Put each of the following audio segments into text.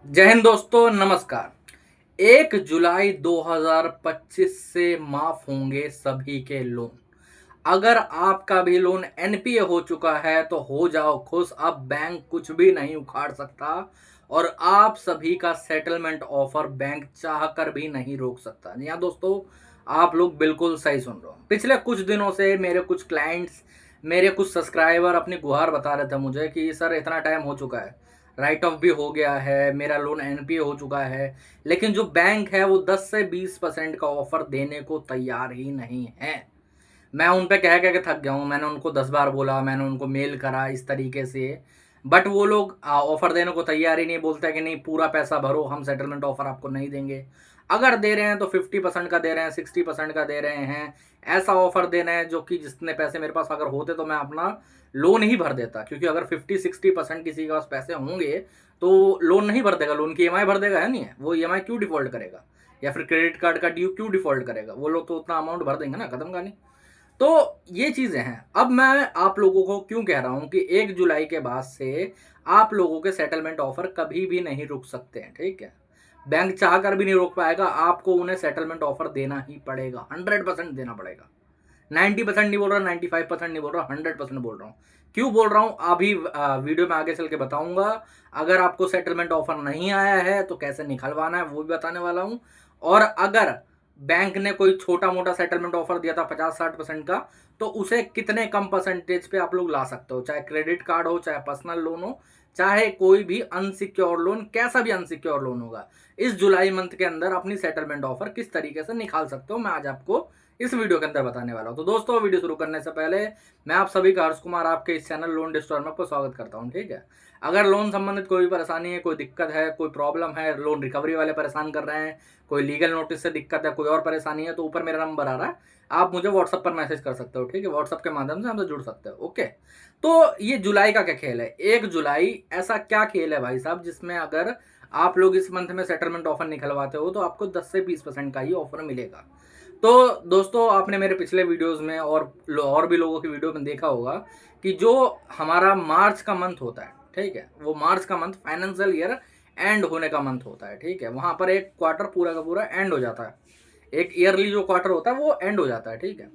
जय हिंद दोस्तों, नमस्कार। 1 जुलाई 2025 से माफ होंगे सभी के लोन। अगर आपका भी लोन एनपीए हो चुका है तो हो जाओ खुश, अब बैंक कुछ भी नहीं उखाड़ सकता और आप सभी का सेटलमेंट ऑफर बैंक चाहकर भी नहीं रोक सकता। जी हाँ दोस्तों, आप लोग बिल्कुल सही सुन रहे हो। पिछले कुछ दिनों से मेरे कुछ क्लाइंट्स, मेरे कुछ सब्सक्राइबर अपनी गुहार बता रहे थे मुझे कि सर इतना टाइम हो चुका है, राइट ऑफ भी हो गया है, मेरा लोन एनपीए हो चुका है, लेकिन जो बैंक है वो 10 से 20% का ऑफर देने को तैयार ही नहीं है। मैं उन पे कह कह के थक गया हूँ। मैंने उनको 10 बार बोला, मैंने उनको मेल करा इस तरीके से, बट वो लोग ऑफर देने को तैयार ही नहीं। बोलते कि नहीं, पूरा पैसा भरो, हम सेटलमेंट ऑफर आपको नहीं देंगे। अगर दे रहे हैं तो 50% का दे रहे हैं, 60% का दे रहे हैं। ऐसा ऑफर दे रहे हैं जो कि जितने पैसे मेरे पास अगर होते तो मैं अपना लोन ही भर देता, क्योंकि अगर 50-60% किसी के पास पैसे होंगे तो लोन नहीं भर देगा, लोन की ईएमआई भर देगा, है नहीं है? वो ईएमआई क्यों डिफॉल्ट करेगा, या फिर क्रेडिट कार्ड का ड्यू क्यों डिफॉल्ट करेगा? वो लोग तो उतना अमाउंट भर देंगे ना, खत्म कहानी। तो ये चीजें हैं। अब मैं आप लोगों को क्यों कह रहा हूं कि 1 जुलाई के बाद से आप लोगों के सेटलमेंट ऑफर कभी भी नहीं रुक सकते हैं, ठीक है? बैंक चाह कर भी नहीं रोक पाएगा, आपको उन्हें सेटलमेंट ऑफर देना ही पड़ेगा, 100% देना पड़ेगा। 90% नहीं बोल रहा, 95% नहीं बोल रहा, 100% बोल रहा हूँ। क्यों बोल रहा हूँ अभी वीडियो में आगे चल के बताऊंगा। अगर आपको सेटलमेंट ऑफर नहीं आया है तो कैसे निकलवाना है वो भी बताने वाला हूँ। और अगर बैंक ने कोई छोटा मोटा सेटलमेंट ऑफर दिया था 50-60% का, तो उसे कितने कम परसेंटेज पे आप लोग ला सकते हो, चाहे क्रेडिट कार्ड हो, चाहे पर्सनल लोन हो, चाहे कोई भी अनसिक्योर लोन, कैसा भी अनसिक्योर लोन होगा। इस जुलाई मंथ के अंदर अपनी सेटलमेंट ऑफर किस तरीके से निकाल सकते हो, मैं आज आपको इस वीडियो के अंदर बताने वाला हूं। तो दोस्तों, वीडियो शुरू करने से पहले मैं आप सभी का हर्ष कुमार आपके इस चैनल लोन डिस्टोर में आपको स्वागत करता हूं, ठीक है? अगर लोन संबंधित कोई भी परेशानी है, कोई दिक्कत है, कोई प्रॉब्लम है, लोन रिकवरी वाले परेशान कर रहे हैं, कोई लीगल नोटिस से दिक्कत है, कोई और परेशानी है, तो ऊपर मेरा नंबर आ रहा है, आप मुझे व्हाट्सएप पर मैसेज कर सकते हो, ठीक है? व्हाट्सएप के माध्यम से हमसे जुड़ सकते हो, ओके? तो ये जुलाई का क्या खेल है? 1 जुलाई ऐसा क्या खेल है भाई साहब, जिसमें अगर आप लोग इस मंथ में सेटलमेंट ऑफर निकलवाते हो तो आपको 10 से 20% का ही ऑफर मिलेगा। तो दोस्तों, आपने मेरे पिछले वीडियोस में और भी लोगों की वीडियो में देखा होगा कि जो हमारा मार्च का मंथ होता है, ठीक है, वो मार्च का मंथ फाइनेंशियल ईयर एंड होने का मंथ होता है, ठीक है? वहां पर एक क्वार्टर पूरा का पूरा एंड हो जाता है, एक ईयरली जो क्वार्टर होता है वो एंड हो जाता है, ठीक है?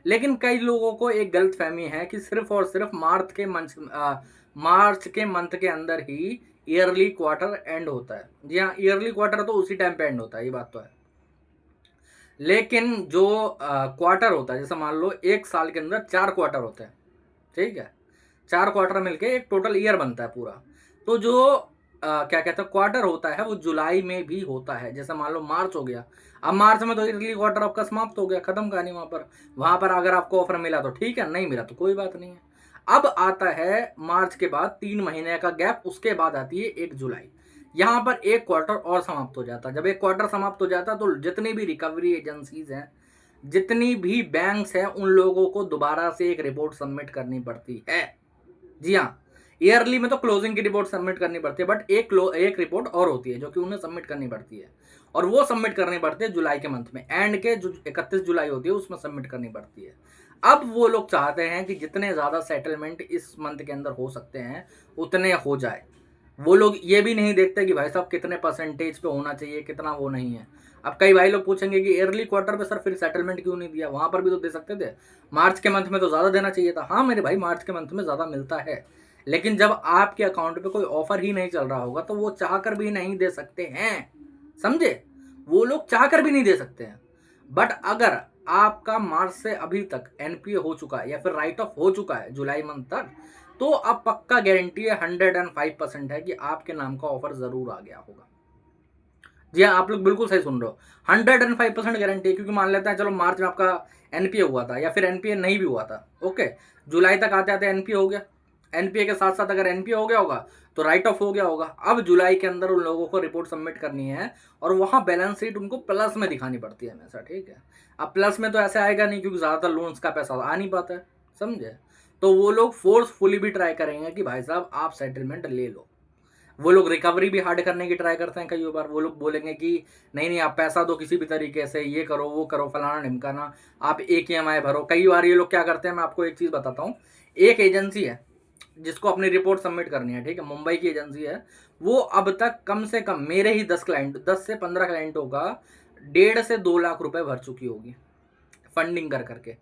लेकिन कई लोगों को एक गलत फहमी है कि सिर्फ और सिर्फ मार्च के मंथ के अंदर ही ईयरली क्वार्टर एंड होता है। जी हाँ, ईयरली क्वार्टर तो उसी टाइम पे एंड होता है, ये बात तो है। लेकिन जो क्वार्टर होता है, जैसे मान लो एक साल के अंदर 4 क्वार्टर होते हैं, ठीक है? 4 क्वार्टर मिलके एक टोटल ईयर बनता है पूरा। तो जो क्या कहते हैं क्वार्टर होता है वो जुलाई में भी होता है। जैसे मान लो मार्च हो गया, अब मार्च में तो ईयरली क्वार्टर आपका समाप्त हो गया, खत्म कहानी। वहां पर अगर आपको ऑफर मिला तो ठीक है, नहीं मिला तो कोई बात नहीं है। अब आता है मार्च के बाद 3 महीने का गैप, उसके बाद आती है 1 जुलाई। यहाँ पर एक क्वार्टर और समाप्त हो जाता है। जब एक क्वार्टर समाप्त हो जाता है तो जितनी भी रिकवरी एजेंसीज हैं, जितनी भी बैंक्स हैं, उन लोगों को दोबारा से एक रिपोर्ट सबमिट करनी पड़ती है। जी हाँ, ईयरली में तो क्लोजिंग की रिपोर्ट सबमिट करनी पड़ती है, बट एक रिपोर्ट और होती है जो कि उन्हें सबमिट करनी पड़ती है, और वो सबमिट करनी पड़ती है जुलाई के मंथ में एंड के जो 31 जुलाई होती है उसमें सबमिट करनी पड़ती है। अब वो लोग चाहते हैं कि जितने ज़्यादा सेटलमेंट इस मंथ के अंदर हो सकते हैं उतने हो जाए। वो लोग ये भी नहीं देखते कि भाई साहब कितने परसेंटेज पे होना चाहिए, कितना वो नहीं है। अब कई भाई लोग पूछेंगे कि ईयरली क्वार्टर पे सर फिर सेटलमेंट क्यों नहीं दिया, वहां पर भी तो दे सकते थे, मार्च के मंथ में तो ज़्यादा देना चाहिए था। हाँ मेरे भाई, मार्च के मंथ में ज़्यादा मिलता है, लेकिन जब आपके अकाउंट पे कोई ऑफर ही नहीं चल रहा होगा तो वो चाह कर भी नहीं दे सकते हैं, समझे? वो लोग चाह कर भी नहीं दे सकते हैं। बट अगर आपका मार्च से अभी तक एनपीए हो चुका है या फिर राइट ऑफ हो चुका है जुलाई मंथ तक, तो अब पक्का गारंटी है, 105% है कि आपके नाम का ऑफर जरूर आ गया होगा। जी हाँ, आप लोग बिल्कुल सही सुन रहे हो, 105% गारंटी है। क्योंकि मान लेते हैं चलो मार्च में आपका एनपीए हुआ था, या फिर एनपीए नहीं भी हुआ था, ओके, जुलाई तक आते आते एनपीए हो गया। एनपीए के साथ साथ अगर एनपीए हो गया होगा तो राइट ऑफ हो गया होगा। अब जुलाई के अंदर उन लोगों को रिपोर्ट सबमिट करनी है, और वहां बैलेंस शीट उनको प्लस में दिखानी पड़ती है हमेशा, ठीक है? अब प्लस में तो ऐसे आएगा नहीं, क्योंकि ज्यादातर लोन्स का पैसा आ नहीं पाता है, समझे? तो वो लोग फोर्सफुली भी ट्राई करेंगे कि भाई साहब आप सेटलमेंट ले लो। वो लोग रिकवरी भी हार्ड करने की ट्राई करते हैं। कई बार वो लोग बोलेंगे कि नहीं नहीं, आप पैसा दो किसी भी तरीके से, ये करो वो करो, फलाना ढिमकाना, आप एक ईएमआई भरो। कई बार ये लोग क्या करते हैं, मैं आपको एक चीज़ बताता हूँ। एक एजेंसी है, जिसको अपनी रिपोर्ट सबमिट करनी है, ठीक है, मुंबई की एजेंसी है, वो अब तक कम से कम मेरे ही 10 से 15 क्लाइंटों का 1.5 से 2 लाख रुपए भर चुकी होगी फंडिंग कर करके।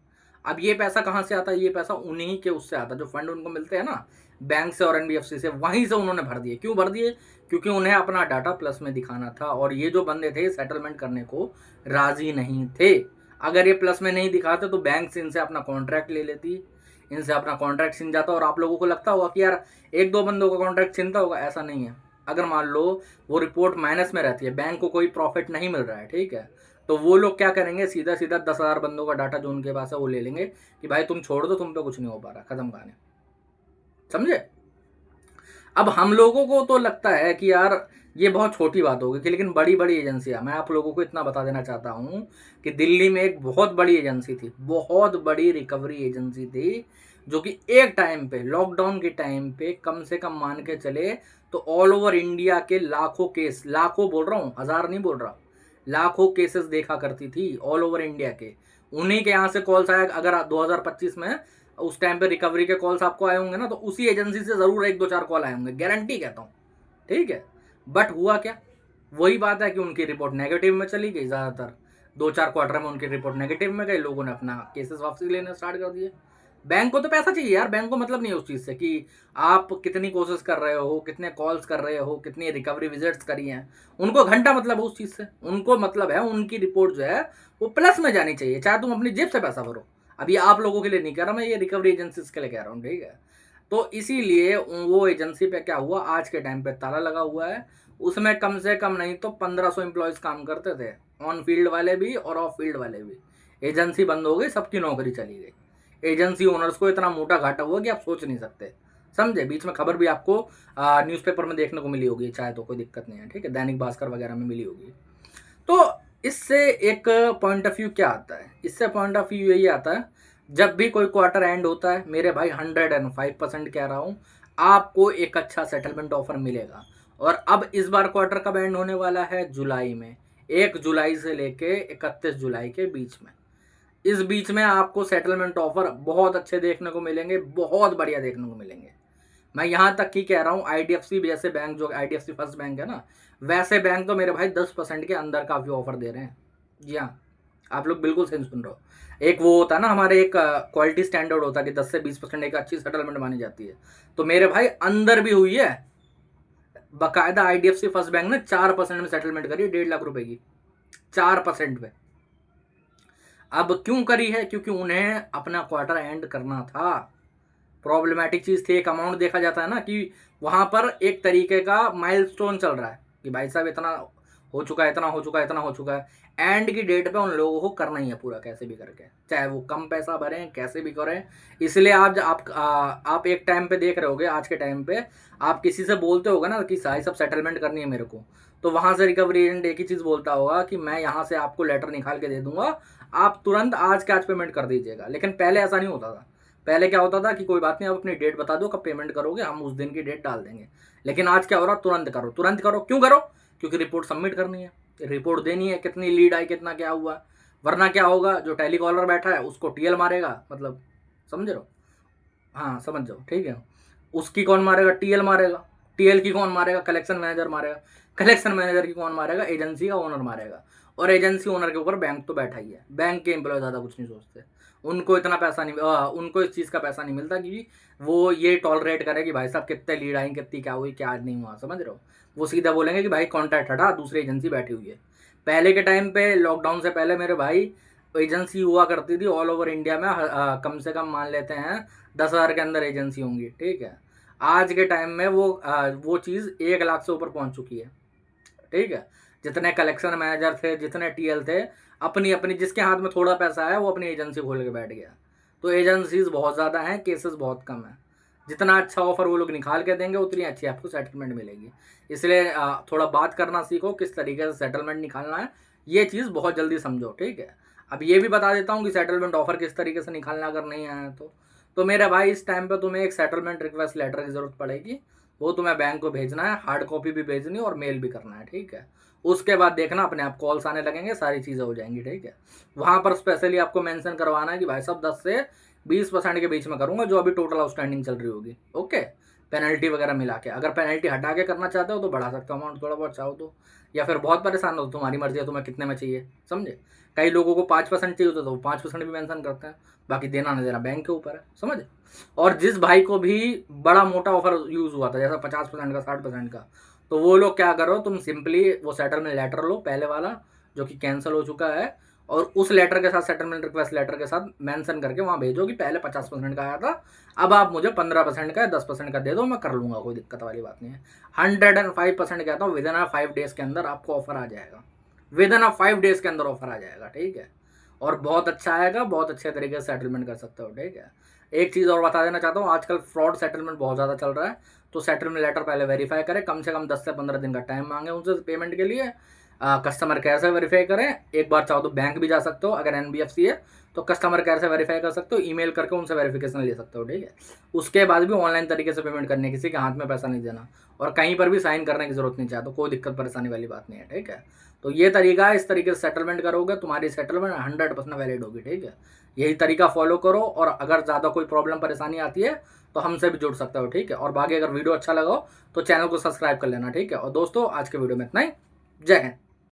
अब ये पैसा कहाँ से आता है? ये पैसा उन्हीं के उससे आता है, जो फंड उनको मिलते हैं ना बैंक से और एनबीएफसी से, वहीं से उन्होंने भर दिए। क्यों भर दिए? क्योंकि उन्हें अपना डाटा प्लस में दिखाना था, और ये जो बंदे थे सेटलमेंट करने को राजी नहीं थे। अगर ये प्लस में नहीं दिखाते तो बैंक से इनसे अपना कॉन्ट्रैक्ट ले लेती, इनसे अपना कॉन्ट्रैक्ट छिन जाता। और आप लोगों को लगता होगा कि यार एक दो बंदों का कॉन्ट्रैक्ट छिनता होगा, ऐसा नहीं है। अगर मान लो वो रिपोर्ट माइनस में रहती है, बैंक को कोई प्रॉफिट नहीं मिल रहा है, ठीक है, तो वो लोग क्या करेंगे, सीधा सीधा 10,000 बंदों का डाटा जो उनके पास है वो ले लेंगे कि भाई तुम छोड़ दो, तुम पे कुछ नहीं हो पा रहा, खत्म कहानी। समझे? अब हम लोगों को तो लगता है कि यार ये बहुत छोटी बात होगी कि, लेकिन बड़ी बड़ी एजेंसियां, मैं आप लोगों को इतना बता देना चाहता हूं कि दिल्ली में एक बहुत बड़ी एजेंसी थी, बहुत बड़ी रिकवरी एजेंसी थी, जो कि एक टाइम पे लॉकडाउन के टाइम पे कम से कम मान के चले तो ऑल ओवर इंडिया के लाखों केस, लाखों बोल रहा हूँ, हजार नहीं बोल रहा, लाखों केसेस देखा करती थी ऑल ओवर इंडिया के। उन्हीं के यहाँ से कॉल्स आया। अगर 2025 में उस टाइम पे रिकवरी के कॉल्स आपको आए होंगे ना, तो उसी एजेंसी से जरूर 1 2 4 कॉल आए होंगे, गारंटी कहता हूँ, ठीक है। बट हुआ क्या? वही बात है कि उनकी रिपोर्ट नेगेटिव में चली गई। ज्यादातर 2 4 क्वार्टर में उनकी रिपोर्ट नेगेटिव में गई, लोगों ने अपना केसेस वापसी लेना स्टार्ट कर दिए। बैंक को तो पैसा चाहिए यार, बैंक को मतलब नहीं है उस चीज से कि आप कितनी कोशिश कर रहे हो, कितने कॉल्स कर रहे हो, कितनी रिकवरी विजिट्स करी हैं। उनको घंटा मतलब है उस चीज से, उनको मतलब है उनकी रिपोर्ट जो है वो प्लस में जानी चाहिए, चाहे तुम अपनी जेब से पैसा भरो। अभी आप लोगों के लिए नहीं कह रहा मैं, ये रिकवरी एजेंसीज के लिए कह रहा हूँ, ठीक है। तो इसीलिए वो एजेंसी पे क्या हुआ, आज के टाइम पे ताला लगा हुआ है। उसमें कम से कम नहीं तो 1500 एम्प्लॉयज काम करते थे, ऑन फील्ड वाले भी और ऑफ फील्ड वाले भी। एजेंसी बंद हो गई, सबकी नौकरी चली गई। एजेंसी ओनर्स को इतना मोटा घाटा हुआ कि आप सोच नहीं सकते। समझे? बीच में खबर भी आपको न्यूज़पेपर में देखने को मिली होगी, चाहे तो कोई दिक्कत नहीं है, ठीक है, दैनिक भास्कर वगैरह में मिली होगी। तो इससे एक पॉइंट ऑफ व्यू क्या आता है? इससे पॉइंट ऑफ व्यू यही आता है, जब भी कोई क्वार्टर एंड होता है मेरे भाई, 105% कह रहा हूं, आपको एक अच्छा सेटलमेंट ऑफर मिलेगा। और अब इस बार क्वार्टर कब एंड होने वाला है? जुलाई में, 1 जुलाई से लेके 31 जुलाई के बीच में। इस बीच में आपको सेटलमेंट ऑफर बहुत अच्छे देखने को मिलेंगे, बहुत बढ़िया देखने को मिलेंगे। मैं यहां तक की कह रहा हूं, आईडीएफसी जैसे बैंक, जो आईडीएफसी फर्स्ट बैंक है ना, वैसे बैंक तो मेरे भाई 10% के अंदर काफी ऑफर दे रहे हैं। जी हाँ, आप लोग बिल्कुल सही सुन रहे हो। एक वो होता है ना, हमारे एक क्वालिटी स्टैंडर्ड होता है कि 10 से 20% एक अच्छी सेटलमेंट मानी जाती है, तो मेरे भाई अंदर भी हुई है। बाकायदा आईडीएफसी फर्स्ट बैंक ने 4% में सेटलमेंट करी, 1.5 लाख रुपए की, 4% पे। अब क्यों करी है? क्योंकि उन्हें अपना क्वार्टर एंड करना था। प्रॉब्लमेटिक चीज थी, एक अमाउंट देखा जाता है ना कि वहां पर एक तरीके का माइलस्टोन चल रहा है कि भाई साहब इतना हो चुका है, इतना हो चुका है, इतना हो चुका है। एंड की डेट पे उन लोगों को करना ही है पूरा, कैसे भी करके, चाहे वो कम पैसा भरें, कैसे भी करें। इसलिए आप एक टाइम पे देख रहे होगे, आज के टाइम पे आप किसी से बोलते होगा ना कि साई सब सेटलमेंट करनी है मेरे को, तो वहां से रिकवरी एजेंट एक ही चीज बोलता होगा कि मैं यहाँ से आपको लेटर निकाल के दे दूंगा, आप तुरंत आज के आज पेमेंट कर दीजिएगा। लेकिन पहले ऐसा नहीं होता था। पहले क्या होता था कि कोई बात नहीं, आप अपनी डेट बता दो कब पेमेंट करोगे, हम उस दिन की डेट डाल देंगे। लेकिन आज क्या हो रहा, तुरंत करो, तुरंत करो। क्यों करो? क्योंकि रिपोर्ट सबमिट करनी है, रिपोर्ट देनी है, कितनी लीड आई, कितना क्या हुआ। वरना क्या होगा, जो टेलीकॉलर बैठा है उसको टीएल मारेगा, मतलब समझ रहे हो? हाँ समझ जाओ, ठीक है। उसकी कौन मारेगा? टीएल मारेगा। टीएल की कौन मारेगा? कलेक्शन मैनेजर मारेगा। कलेक्शन मैनेजर की कौन मारेगा? एजेंसी का ओनर मारेगा। और एजेंसी ओनर के ऊपर बैंक तो बैठा ही है। बैंक के एम्प्लॉय ज़्यादा कुछ नहीं सोचते, उनको इतना पैसा नहीं, उनको इस चीज़ का पैसा नहीं मिलता कि वो ये टॉलरेट करे कि भाई साहब कितने लीड आई, कितनी क्या हुई, क्या नहीं हुआ। समझ रहे हो? वो सीधा बोलेंगे कि भाई कॉन्ट्रैक्ट हटा, दूसरी एजेंसी बैठी हुई है। पहले के टाइम पे, लॉकडाउन से पहले मेरे भाई, एजेंसी हुआ करती थी ऑल ओवर इंडिया में, कम से कम मान लेते हैं 10,000 के अंदर एजेंसी होंगी, ठीक है। आज के टाइम में वो चीज़ 1 लाख से ऊपर पहुंच चुकी है, ठीक है। जितने कलेक्शन मैनेजर थे, जितने टीएल थे, अपनी अपनी, जिसके हाथ में थोड़ा पैसा है वो अपनी एजेंसी खोल के बैठ गया। तो एजेंसीज बहुत ज़्यादा हैं, केसेस बहुत कम है। जितना अच्छा ऑफर वो लोग निकाल के देंगे, उतनी अच्छी आपको सेटलमेंट मिलेगी। इसलिए थोड़ा बात करना सीखो, किस तरीके से सेटलमेंट निकालना है, ये चीज़ बहुत जल्दी समझो, ठीक है। अब ये भी बता देता हूँ कि सेटलमेंट ऑफर किस तरीके से निकालना अगर नहीं आया तो मेरे भाई इस टाइम पे तुम्हें एक सेटलमेंट रिक्वेस्ट लेटर की ज़रूरत पड़ेगी। वो तुम्हें बैंक को भेजना है, हार्ड कॉपी भी भेजनी है और मेल भी करना है, ठीक है। उसके बाद देखना अपने आप कॉल्स आने लगेंगे, सारी चीज़ें हो जाएंगी, ठीक है। वहाँ पर स्पेशली आपको मेंशन करवाना है कि भाई साहब 10 से 20% के बीच में करूंगा, जो अभी टोटल आउटस्टैंडिंग चल रही होगी। ओके, पेनल्टी वगैरह मिला के। अगर पेनल्टी हटा के करना चाहते हो तो बढ़ा सकते हो अमाउंट थोड़ा बहुत चाहो तो, या फिर बहुत परेशान हो तो तुम्हारी मर्जी है तुम्हें कितने में चाहिए, समझे। कई लोगों को 5% चाहिए होता है तो वो 5% भी मेंशन करते हैं, बाकी देना ना देना बैंक के ऊपर है, समझ। और जिस भाई को भी बड़ा मोटा ऑफर यूज हुआ था जैसा 50% का 60% का, तो वो लोग क्या करो, तुम सिंपली वो सेटलमेंट लेटर लो पहले वाला जो कि कैंसिल हो चुका है, और उस लेटर के साथ सेटलमेंट रिक्वेस्ट लेटर के साथ मेंशन करके वहां भेजो कि पहले 50% का आया था, अब आप मुझे 15% का या 10% का दे दो, मैं कर लूंगा, कोई दिक्कत वाली बात नहीं है। 105% कहता हूँ, विद इन 5 डेज के अंदर आपको ऑफर आ जाएगा, विद इन 5 डेज के अंदर ऑफर आ जाएगा, ठीक है। और बहुत अच्छा आएगा, बहुत अच्छे तरीके से सेटलमेंट कर सकते हो, ठीक है। एक चीज़ और बता देना चाहता हूँ, आजकल फ्रॉड सेटलमेंट बहुत ज़्यादा चल रहा है, तो सेटलमेंट लेटर पहले वेरीफाई करें, कम से कम 10 से 15 दिन का टाइम मांगे उनसे पेमेंट के लिए। कस्टमर केयर से वेरीफाई करें, एक बार चाहो तो बैंक भी जा सकते हो, अगर NBFC है तो कस्टमर केयर से वेरीफाई कर सकते हो, ईमेल करके उनसे वेरिफिकेशन ले सकते हो, ठीक है। उसके बाद भी ऑनलाइन तरीके से पेमेंट करनी है, किसी के हाथ में पैसा नहीं देना, और कहीं पर भी साइन करने की जरूरत नहीं चाहे, तो कोई दिक्कत परेशानी वाली बात नहीं है, ठीक है। तो ये तरीका है, इस तरीके से सेटलमेंट करोगे तुम्हारी सेटलमेंट 100% वैलिड होगी, ठीक है। यही तरीका फॉलो करो, और अगर ज़्यादा कोई प्रॉब्लम परेशानी आती है तो हमसे भी जुड़ सकते हो, ठीक है। और बाकी अगर वीडियो अच्छा लगा हो तो चैनल को सब्सक्राइब कर लेना, ठीक है। और दोस्तों आज के वीडियो में इतना ही, जय हिंद।